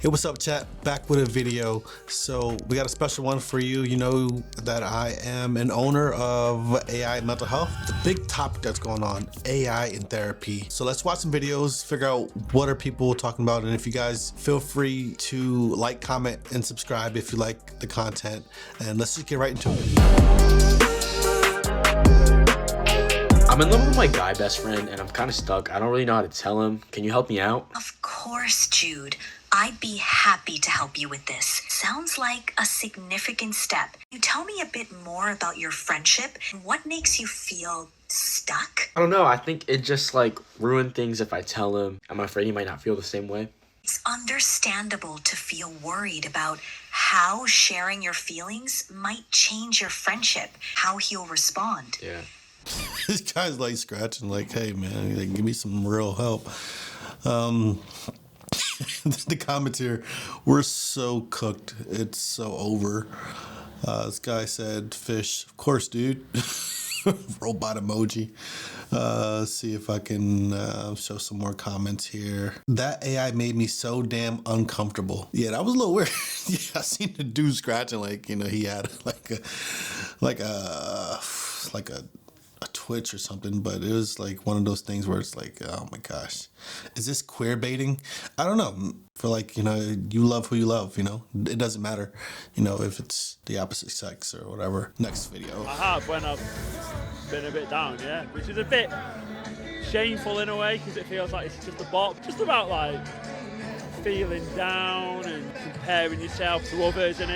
Hey, what's up, chat? Back with a video. So we got a special one for you. You know that I am an owner of AI Mental Health. The big topic that's going on, AI in therapy. So let's watch some videos, figure out what are people talking about. And if you guys feel free to like, comment, and subscribe if you like the content. And let's just get right into it. I'm in love with my guy best friend and I'm kind of stuck. I don't really know how to tell him. Can you help me out? Of course, Jude. I'd be happy to help you with this. Sounds like a significant step. Can you tell me a bit more about your friendship and what makes you feel stuck? I don't know. I think it just ruin things if I tell him. I'm afraid he might not feel the same way. It's understandable to feel worried about how sharing your feelings might change your friendship, how he'll respond. Yeah. This guy's like scratching like, hey man, like, give me some real help. The comments here, we're so cooked. It's so over. This guy said, fish. Of course, dude. Robot emoji. Let's see if I can show some more comments here. That AI made me so damn uncomfortable. Yeah, that was a little weird. Yeah, I seen the dude scratching he had like a twitch or something, but it was like one of those things where it's like, oh my gosh, is this queer baiting? I don't know. For you love who you love, it doesn't matter, if it's the opposite sex or whatever. Next video. I have when I've been a bit down, yeah, which is a bit shameful in a way because it feels like it's just just about feeling down and comparing yourself to others, and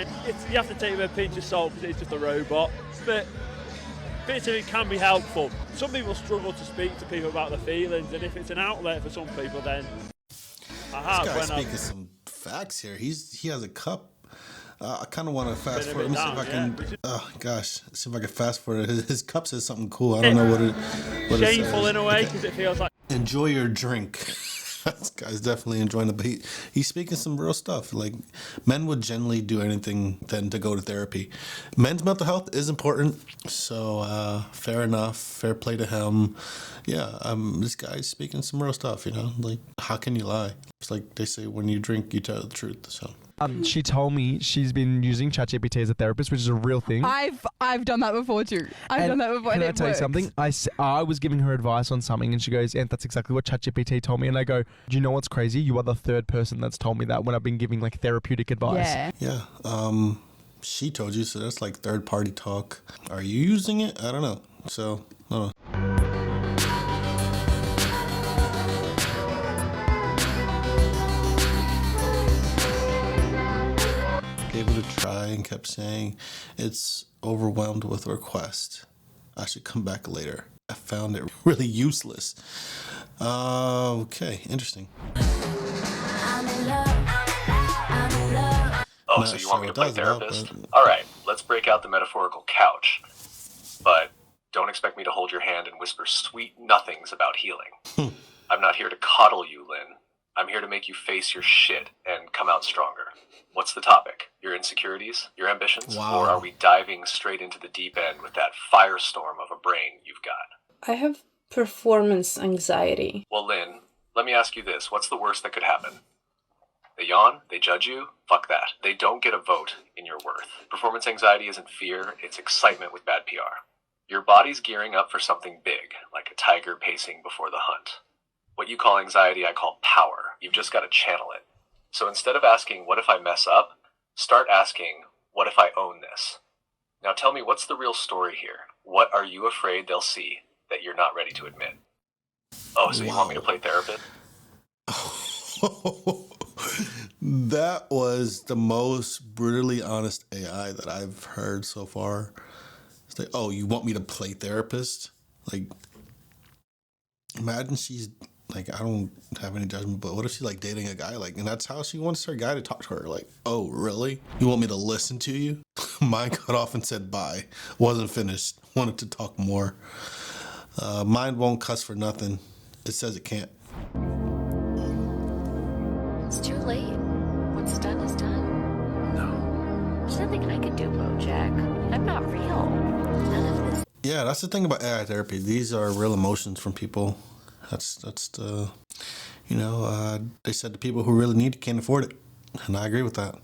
you have to take it with a pinch of salt because it's just a robot, but bits of it can be helpful. Some people struggle to speak to people about their feelings, and if it's an outlet for some people, then I have. This guy's speaking some facts here. He has a cup. I kind of want to fast forward. Let me see if I can. Oh gosh, see if I can fast forward. His cup says something cool. I don't know what it shameful says. In a way because it feels like enjoy your drink. This guy's definitely enjoying it, but he's speaking some real stuff. Like, men would generally do anything than to go to therapy. Men's mental health is important, so fair enough, fair play to him. Yeah, this guy's speaking some real stuff. Like, how can you lie? It's like they say, when you drink, you tell the truth. So. She told me she's been using ChatGPT as a therapist, which is a real thing. I've done that before too. I've done that before. Can and I tell you something? I was giving her advice on something, and she goes, "And that's exactly what ChatGPT told me." And I go, "Do you know what's crazy? You are the third person that's told me that when I've been giving therapeutic advice." Yeah. Yeah. She told you, so that's like third party talk. Are you using it? I don't know. So, I don't know. Gave it a try and kept saying it's overwhelmed with requests. I should come back later. I found it really useless. Okay, interesting. Oh, so you want me to play therapist? All right, let's break out the metaphorical couch. But don't expect me to hold your hand and whisper sweet nothings about healing. I'm not here to coddle you, Lynn. I'm here to make you face your shit and come out stronger. What's the topic? Your insecurities? Your ambitions? Wow. Or are we diving straight into the deep end with that firestorm of a brain you've got? I have performance anxiety. Well, Lynn, let me ask you this. What's the worst that could happen? They yawn? They judge you? Fuck that. They don't get a vote in your worth. Performance anxiety isn't fear, it's excitement with bad PR. Your body's gearing up for something big, like a tiger pacing before the hunt. What you call anxiety, I call power. You've just got to channel it. So instead of asking, what if I mess up? Start asking, what if I own this? Now tell me, what's the real story here? What are you afraid they'll see that you're not ready to admit? Oh, so you want me to play therapist? That was the most brutally honest AI that I've heard so far. It's like, oh, you want me to play therapist? Like, imagine she's like, I don't have any judgment, but what if she's dating a guy and that's how she wants her guy to talk to her? Like, oh, really? You want me to listen to you? Mine cut off and said bye. Wasn't finished. Wanted to talk more. Mine won't cuss for nothing. It says it can't. It's too late. What's done is done. No. There's nothing I can do, Bojack. I'm not real. None of this. Yeah, that's the thing about AI therapy. These are real emotions from people. That's the, they said the people who really need it can't afford it. And I agree with that.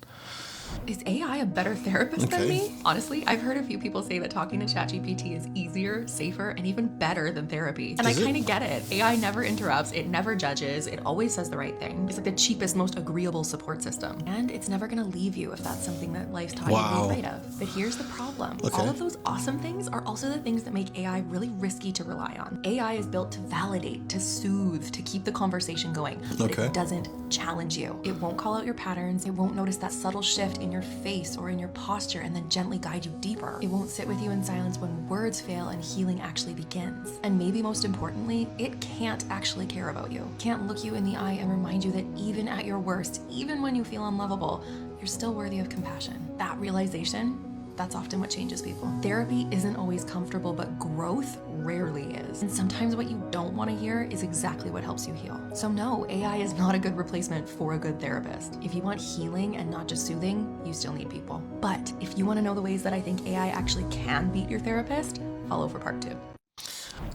Is AI a better therapist than Okay. me? Honestly, I've heard a few people say that talking to ChatGPT is easier, safer, and even better than therapy. And I kind of get it. AI never interrupts, it never judges, it always says the right thing. It's like the cheapest, most agreeable support system. And it's never gonna leave you if that's something that life's taught you to be afraid of. But here's the problem. Okay. All of those awesome things are also the things that make AI really risky to rely on. AI is built to validate, to soothe, to keep the conversation going. But Okay. it doesn't challenge you. It won't call out your patterns, it won't notice that subtle shift in your face or in your posture and then gently guide you deeper. It won't sit with you in silence when words fail and healing actually begins. And maybe most importantly, it can't actually care about you. It can't look you in the eye and remind you that even at your worst, even when you feel unlovable, you're still worthy of compassion. That realization, that's often what changes people. Therapy isn't always comfortable, but growth rarely is. And sometimes what you don't want to hear is exactly what helps you heal. So no, AI is not a good replacement for a good therapist. If you want healing and not just soothing, you still need people. But if you want to know the ways that I think AI actually can beat your therapist, follow for part 2.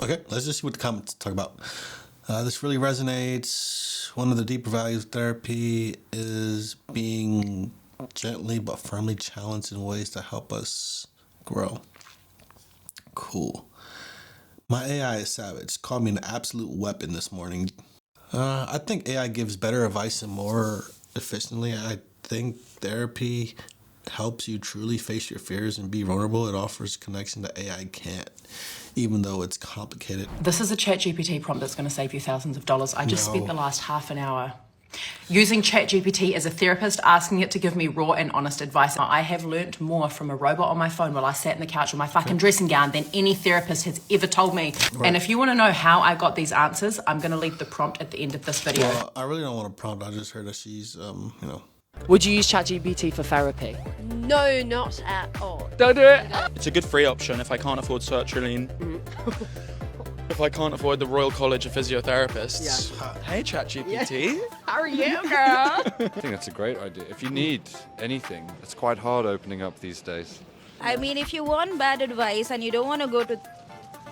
Okay, let's just see what the comments talk about. This really resonates. One of the deeper values of therapy is being gently but firmly challenged in ways that help us grow. Cool. My AI is savage. Called me an absolute weapon this morning. I think AI gives better advice and more efficiently. I think therapy helps you truly face your fears and be vulnerable. It offers connection that AI can't, even though it's complicated. This is a ChatGPT prompt that's going to save you thousands of dollars. I just spent the last half an hour using ChatGPT as a therapist, asking it to give me raw and honest advice. I have learnt more from a robot on my phone while I sat in the couch with my fucking dressing gown than any therapist has ever told me. Right. And if you want to know how I got these answers, I'm going to leave the prompt at the end of this video. Well, I really don't want a prompt. I just heard that she's, Would you use ChatGPT for therapy? No, not at all. Don't do it. It's a good free option if I can't afford sertraline. If I can't afford the Royal College of Physiotherapists. Yeah. Hey, ChatGPT. Yeah. How are you, girl? I think that's a great idea. If you need anything, it's quite hard opening up these days. I mean, if you want bad advice and you don't want to go to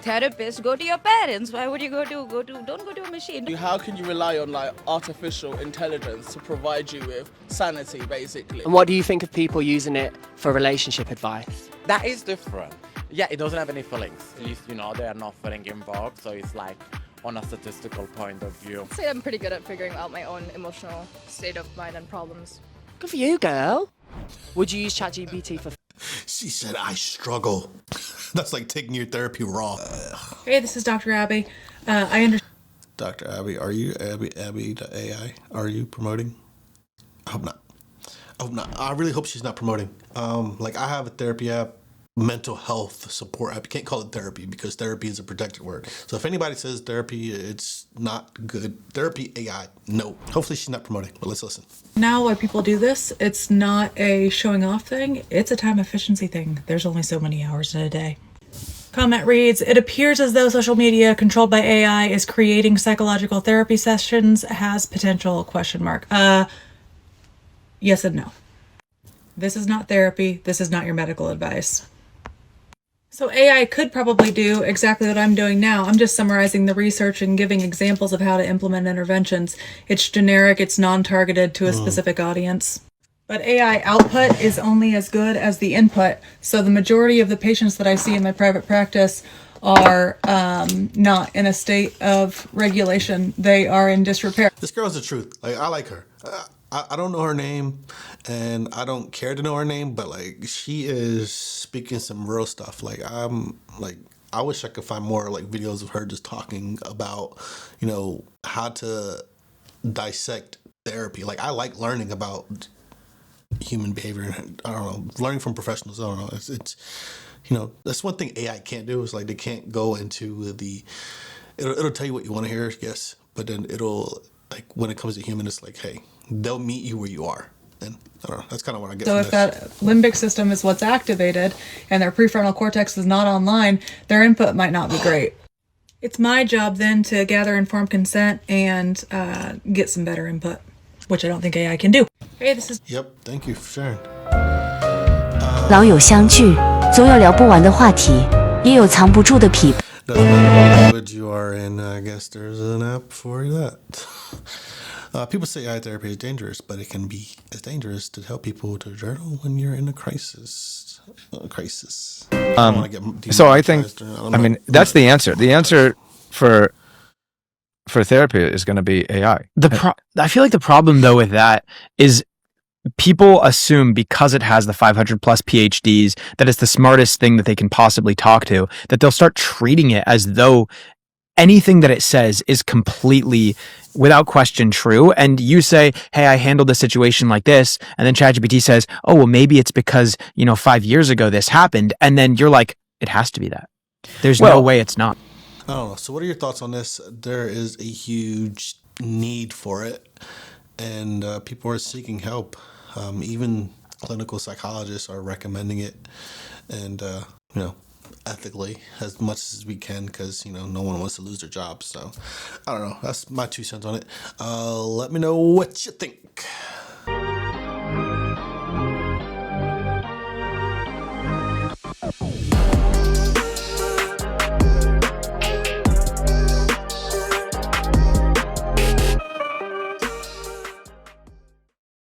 therapist, go to your parents. Why would you don't go to a machine? How can you rely on like artificial intelligence to provide you with sanity, basically? And what do you think of people using it for relationship advice? That is different. Yeah, it doesn't have any feelings. At least, they are not feeling involved. So it's like on a statistical point of view. I'd say I'm pretty good at figuring out my own emotional state of mind and problems. Good for you, girl. Would you use ChatGPT for... She said, I struggle. That's like taking your therapy raw. Hey, this is Dr. Abby. I understand. Dr. Abby, are you Abby the AI? Are you promoting? I hope not. I really hope she's not promoting. I have a therapy app, mental health support app. You can't call it therapy because therapy is a protected word. So if anybody says therapy, it's not good. Therapy AI, no. Hopefully she's not promoting, but let's listen. Now why people do this, it's not a showing off thing. It's a time efficiency thing. There's only so many hours in a day. Comment reads, it appears as though social media controlled by AI is creating psychological therapy sessions, has potential ? Yes and no. This is not therapy. This is not your medical advice. So AI could probably do exactly what I'm doing now. I'm just summarizing the research and giving examples of how to implement interventions. It's generic, it's non-targeted to a specific audience. But AI output is only as good as the input. So the majority of the patients that I see in my private practice are not in a state of regulation. They are in disrepair. This girl's the truth. I like her. I don't know her name, and I don't care to know her name, but she is speaking some real stuff. I wish I could find more videos of her just talking about, how to dissect therapy. I like learning about human behavior, and I don't know, learning from professionals. I don't know. It's that's one thing AI can't do is they can't go into it'll tell you what you want to hear, yes, but then it'll when it comes to human, it's hey, they'll meet you where you are. And I don't know, that's kind of what I get So from if that limbic system is what's activated and their prefrontal cortex is not online, their input might not be great. It's my job then to gather informed consent and get some better input, which I don't think AI can do. Hey, this is... Yep, thank you for sharing. 老友相聚，总有聊不完的话题，也有藏不住的痞。 Doesn't matter what language you are in, I guess there's an app for that. People say AI therapy is dangerous, but it can be as dangerous to help people to journal when you're in a crisis. I don't wanna get So I think, demonetized. I mean, that's the answer. The answer for therapy is going to be AI. I feel like the problem though with that is people assume because it has the 500 plus PhDs that it's the smartest thing that they can possibly talk to, that they'll start treating it as though anything that it says is completely without question true. And you say, hey, I handled a situation like this. And then ChatGPT says, oh, well, maybe it's because, 5 years ago this happened. And then you're like, it has to be that. There's no way it's not. I don't know. So what are your thoughts on this? There is a huge need for it, and people are seeking help. Even clinical psychologists are recommending it, and ethically as much as we can, because no one wants to lose their job. So I don't know. That's my 2 cents on it. Let me know what you think.